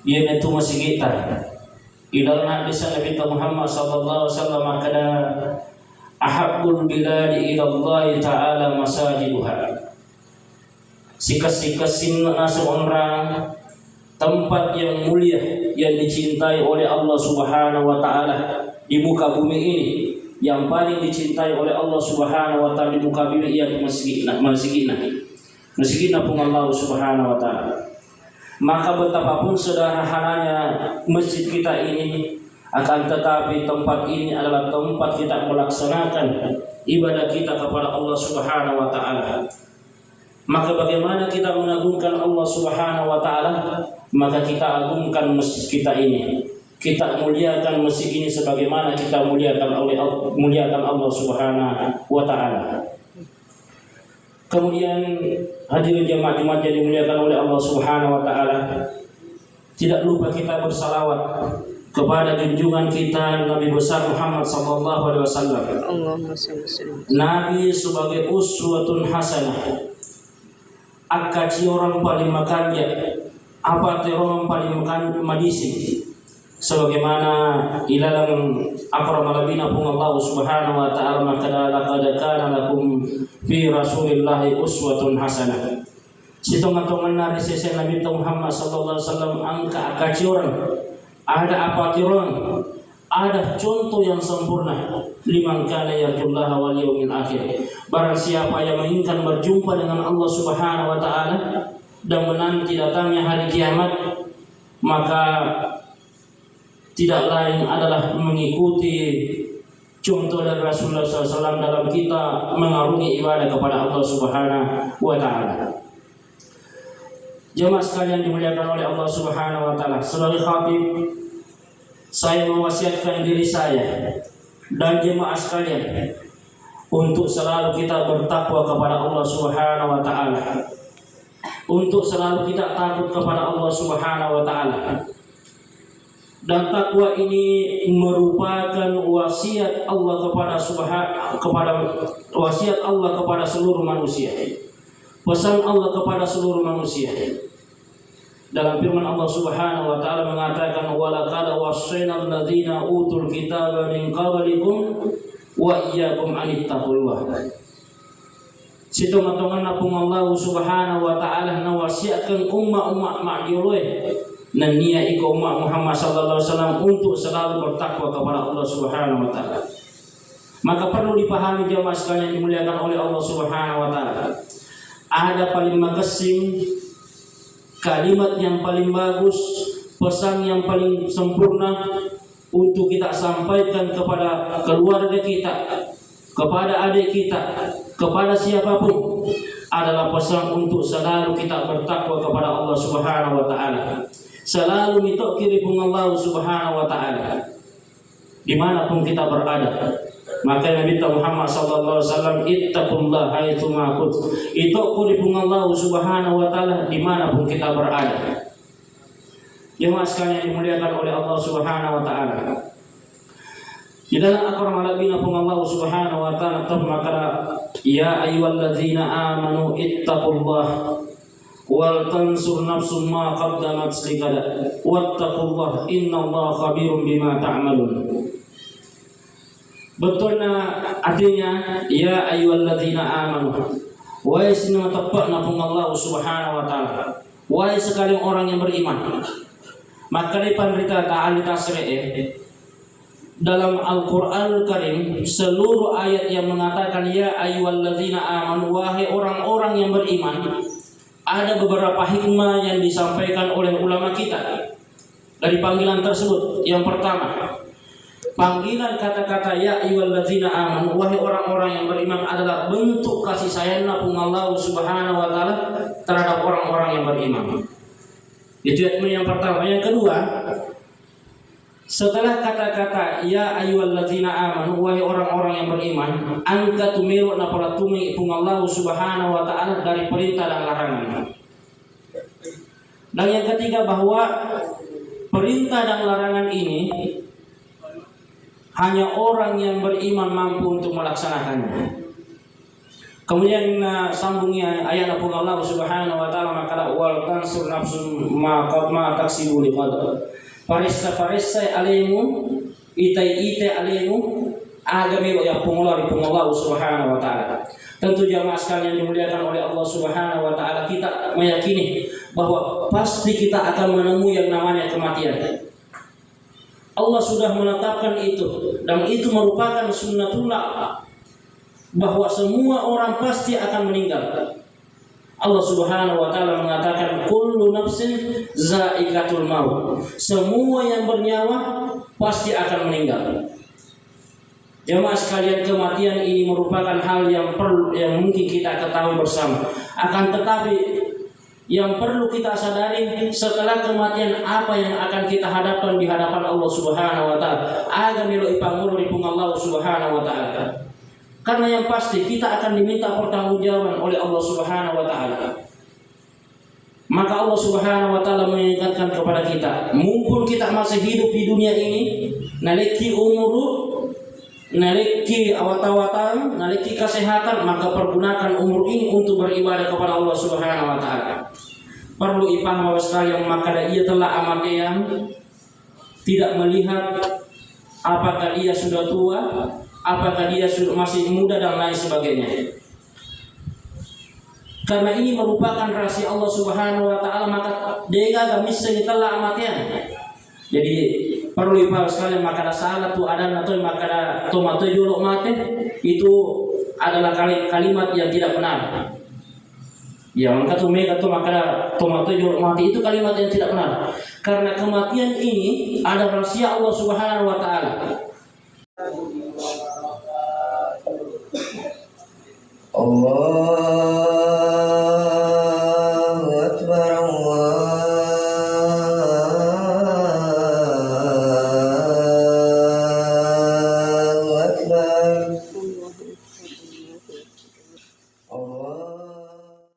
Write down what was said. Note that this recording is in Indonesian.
ia itu masih kita ilalna bisa Nabi Muhammad sallallahu alaihi wasallam kada ahabbul biladi ila Allah taala masajiduha. Sikas-sikasin nasi orang tempat yang mulia yang dicintai oleh Allah Subhanahu wa taala di muka bumi ini, yang paling dicintai oleh Allah Subhanahu wa taala di muka bumi ialah masjidna pun Allah Subhanahu wa taala. Maka betapapun sederhananya masjid kita ini, akan tetapi tempat ini adalah tempat kita melaksanakan ibadah kita kepada Allah Subhanahu wa taala. Maka bagaimana kita mengagungkan Allah Subhanahu wa taala? Maka kita agungkan masjid kita ini. Kita muliakan masjid ini sebagaimana kita muliakan Allah Subhanahu wa taala. Kemudian hadirin jemaat-jemaat yang dimuliakan oleh Allah Subhanahu wa taala, tidak lupa kita bersalawat kepada junjungan kita Nabi besar Muhammad sallallahu alaihi wasallam. Nabi sebagai uswatun hasanah, akaci orang paling makanya, apa orang paling madisi, sebagaimana ilalang akramalabina pun Allah Subhanahu wa taala, maka laqad kana lakum fi Rasulillahi uswatun hasanah. Situng-tungan nari sesi Nabi Muhammad sallallahu alaihi wasallam angka akaci orang, ada apa orang, ada contoh yang sempurna liman kana yarjullaha wal yaumil akhir. Barang siapa yang menginginkan berjumpa dengan Allah Subhanahu wa taala dan menanti datangnya hari kiamat, maka tidak lain adalah mengikuti contoh dari Rasulullah SAW dalam kita mengarungi ibadah kepada Allah Subhanahu wa taala. Jemaah sekalian dimuliakan oleh Allah Subhanahu wa taala, sebagai khatib saya mewasiatkan diri saya dan jemaah sekalian untuk selalu kita bertakwa kepada Allah Subhanahu wa taala, untuk selalu kita takut kepada Allah Subhanahu wa taala. Dan takwa ini merupakan wasiat Allah kepada seluruh manusia. Pesan Allah kepada seluruh manusia. Dalam firman Allah Subhanahu wa taala mengatakan, walaqad wassayna alladziina utul kitaba min qablikum wa iyyakum an ittaqullah. Situng-tungan pun Allah Subhanahu wa taala nawasiatkan umat ma'diulih dan nia iko umat Muhammad sallallahu alaihi wasallam untuk selalu bertakwa kepada Allah Subhanahu wa taala. Maka perlu dipahami jemaah sekalian dimuliakan oleh Allah Subhanahu wa taala. Ada paling makasih, kalimat yang paling bagus, pesan yang paling sempurna untuk kita sampaikan kepada keluarga kita, kepada adik kita, kepada siapapun, adalah pesan untuk selalu kita bertakwa kepada Allah Subhanahu wa taala. Selalu mitokiri pun Allah Subhanahu wa taala dimanapun kita berada. Maka Nabi Muhammad sallallahu alaihi wasallam ittaqullah haitsu ma kuntum. Itokiri pun Allah Subhanahu wa taala dimanapun kita berada. Jemaah sekalian dimuliakan oleh Allah Subhanahu wa taala. Di dalam Al-Qur'an pun Allah Subhanahu wa taala maka ya ayyuhalladzina amanu ittaqullah wal tansur nafsum ma qaddamat ligada wattaqullah innallaha khabirum bima ta'malun. Betulnya artinya ya ayyuhalladzina amanu, wahai semua tepatna pun Allah Subhanahu wa taala, wahai sekalian orang yang beriman. Maka di panrita ta'ali tasri'e dalam Al-Qur'an Karim seluruh ayat yang mengatakan ya ayyuhalladzina amanu, wahai orang-orang yang beriman, ada beberapa hikmah yang disampaikan oleh ulama kita dari panggilan tersebut. Yang pertama, panggilan kata-kata ya ayyuhalladzina amanu, wahai orang-orang yang beriman, adalah bentuk kasih sayang Allah Subhanahu wa taala terhadap orang-orang yang beriman. Itu yang pertama. Yang kedua, setelah kata-kata ya ayyuhalladzina amanu, wahai orang-orang yang beriman, angka tumiru napalatumi pun Allah Subhanahu wa taala dari perintah dan larangan. Dan yang ketiga, bahwa perintah dan larangan ini hanya orang yang beriman mampu untuk melaksanakannya. Kemudian sambungnya ayat Allah Subhanahu wa taala, maka wal tansur nafsun ma taksibu liqad. Parissa alaimu itai alaimu agamilo ya pengolari Allah Subhanahu wa taala. Tentu jamaah sekalian dimuliakan oleh Allah Subhanahu wa taala, kita meyakini bahwa pasti kita akan menemui yang namanya kematian. Allah sudah menetapkan itu, dan itu merupakan sunnatullah bahwa semua orang pasti akan meninggal. Allah Subhanahu wa taala mengatakan kullu nafsin za'iqatul maut. Semua yang bernyawa pasti akan meninggal. Jemaah sekalian, kematian ini merupakan hal yang mungkin kita ketahui bersama. Akan tetapi yang perlu kita sadari, setelah kematian apa yang akan kita hadapkan di hadapan Allah Subhanahu wa taala. Agamilu ipangulu ripung Allah Subhanahu wa taala. Karena yang pasti kita akan diminta pertanggungjawaban oleh Allah Subhanahu wa taala. Maka Allah Subhanahu wa taala mengingatkan kepada kita, mumpun kita masih hidup di dunia ini, naliki umuru, naliki awat-awatan, naliki kesehatan, maka pergunakan umur ini untuk beribadah kepada Allah Subhanahu wa taala. Perlu ipaham bahwa sekalian, maka ia telah amat yang tidak melihat apakah dia sudah tua, apakah dia sudah masih muda dan lain sebagainya. Karena ini merupakan rahasia Allah Subhanahu wa taala, maka dia misal telah amat yang. Jadi perlu ipaham sekalian, maka salah tu ada atau maka tomato juluk mati itu adalah kalimat yang tidak benar. Ya, maka tomato juluk mati itu kalimat yang tidak benar. Karena kematian ini ada rahasia Allah Subhanahu wa taala. Allah